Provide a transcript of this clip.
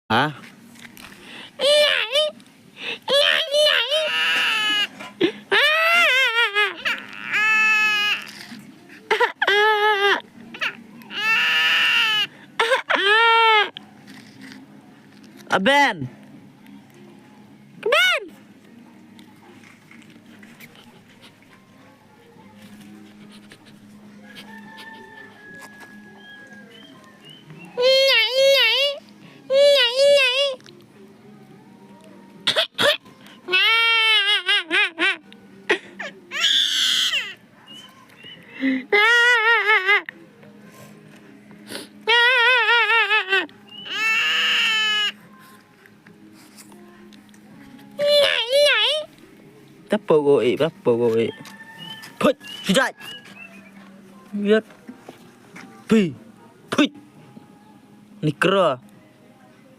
hả? Ben. Tappo goi. Put, sujat. Lihat. Pi. Put. Nikra.